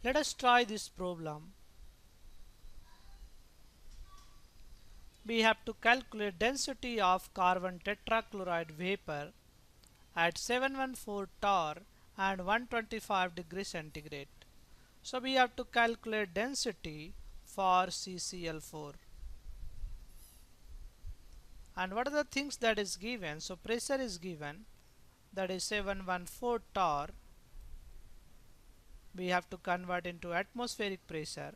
Let us try this problem. We have to calculate density of carbon tetrachloride vapor at 714 torr and 125 degrees centigrade. So we have to calculate density for CCl4. And what are the things that is given? So pressure is given, that is 714 torr. We have to convert into atmospheric pressure.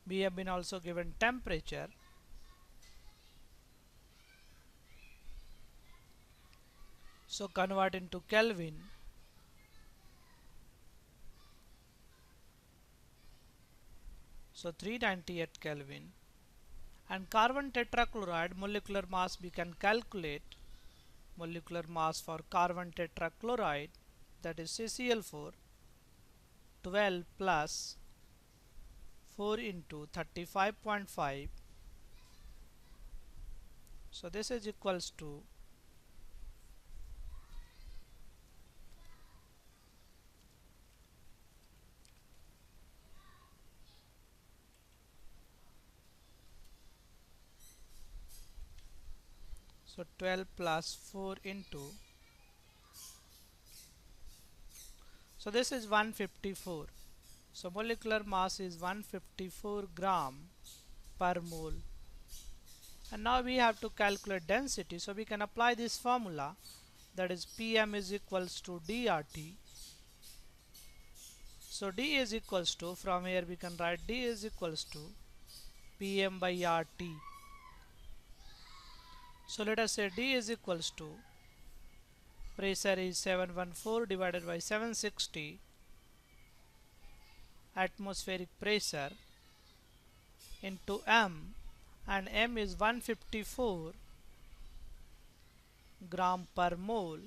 We have been also given temperature. So convert into Kelvin. So 398 Kelvin. And carbon tetrachloride molecular mass we can calculate. Molecular mass for carbon tetrachloride, that is CCl4, 12 plus 4 into 35.5. So this is equals to 12 plus 4 into, so this is 154. So molecular mass is 154 gram per mole. And now we have to calculate density, so we can apply this formula, that is Pm is equals to dRT. So D is equals to, from here we can write D is equals to Pm by RT. So let us say D is equals to, pressure is 714 divided by 760 atmospheric pressure into M, and M is 154 gram per mole,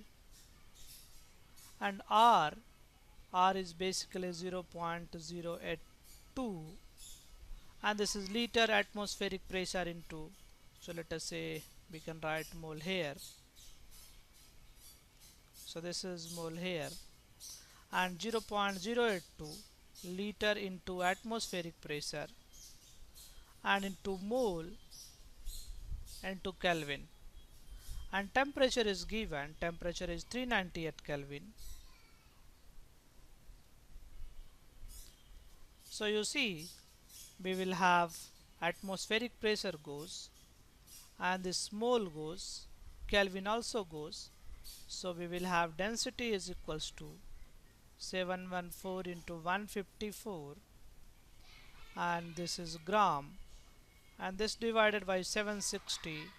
and R is basically 0.082, and this is liter atmospheric pressure into, so let us say we can write mole here. So this is mole here, and 0.082 liter into atmospheric pressure and into mole into Kelvin, and temperature is given, temperature is 398 Kelvin. So you see, we will have atmospheric pressure goes, and this mole goes, Kelvin also goes. So we will have density is equals to 714 into 154, and this is gram, and this divided by 760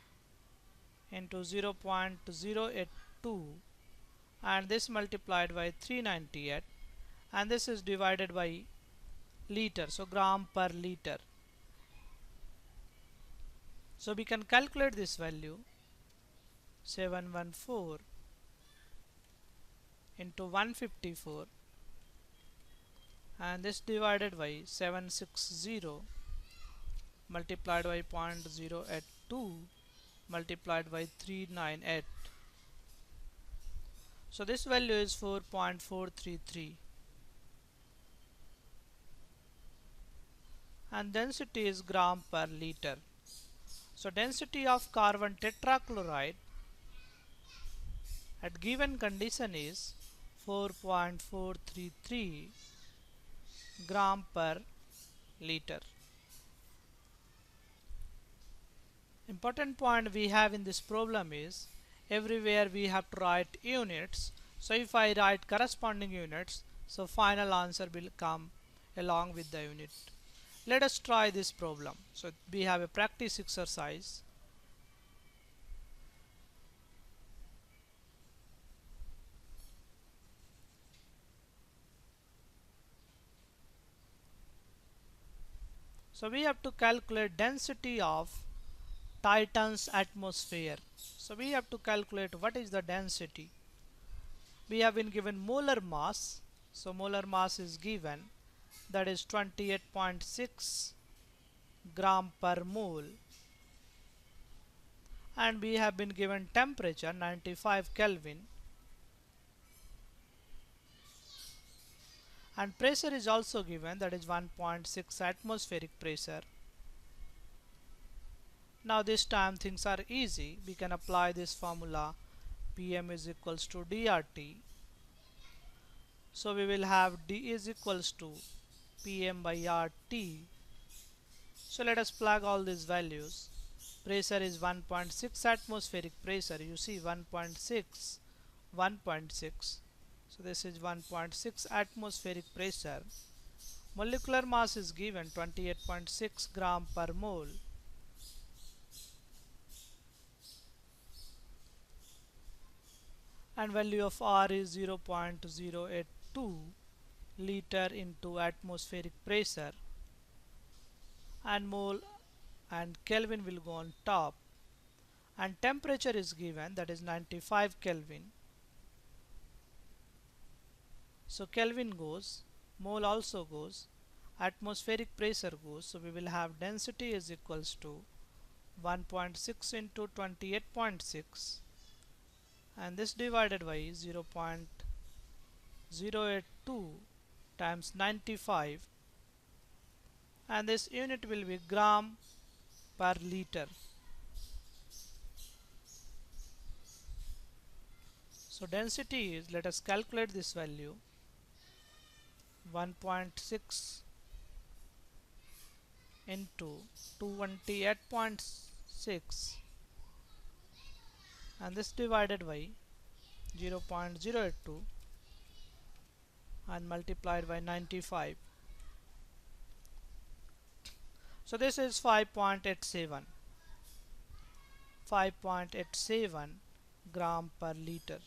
into 0.082, and this multiplied by 398, and this is divided by liter, so gram per liter. So we can calculate this value, 714 into 154, and this divided by 760 multiplied by 0.082 multiplied by 398. So this value is 4.433, and density is gram per liter. So density of carbon tetrachloride at given condition is 4.433 gram per liter. Important point we have in this problem is, everywhere we have to write units. So if I write corresponding units, so final answer will come along with the unit. Let us try this problem. So we have a practice exercise. So we have to calculate density of Titan's atmosphere. So we have to calculate what is the density. We have been given molar mass. So molar mass is given, that is 28.6 gram per mole, and we have been given temperature 95 Kelvin, and pressure is also given, that is 1.6 atmospheric pressure. Now this time things are easy. We can apply this formula, Pm is equals to dRT. So we will have D is equals to Pm by RT. So let us plug all these values. Pressure is 1.6 atmospheric pressure. You see 1.6, 1.6. So this is 1.6 atmospheric pressure. Molecular mass is given 28.6 gram per mole. And value of R is 0.082 liter into atmospheric pressure, and mole and Kelvin will go on top, and temperature is given, that is 95 Kelvin. So Kelvin goes, mole also goes, atmospheric pressure goes, so we will have density is equals to 1.6 into 28.6, and this divided by 0.082 times 95, and this unit will be gram per liter. So density is, let us calculate this value, 1.6 into 28.6, and this divided by 0.082 and multiplied by 95. So this is 5.87 gram per liter.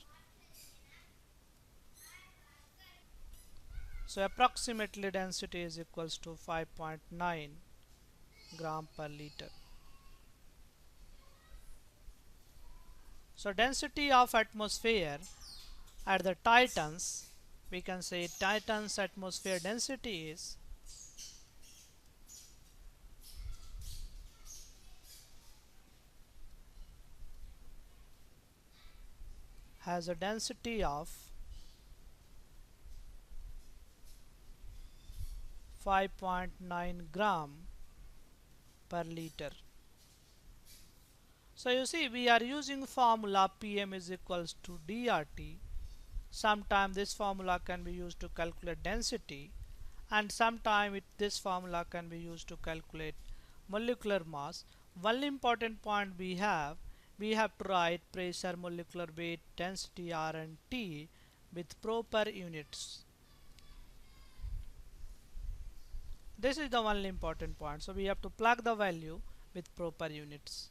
So approximately density is equals to 5.9 gram per liter. So density of atmosphere at the Titans, we can say Titan's atmosphere density is has a density of 5.9 gram per liter. So you see, we are using formula Pm is equals to dRT. Sometime this formula can be used to calculate density, and sometime this formula can be used to calculate molecular mass. One important point we have to write pressure, molecular weight, density R and T with proper units. This is the only important point. So we have to plug the value with proper units.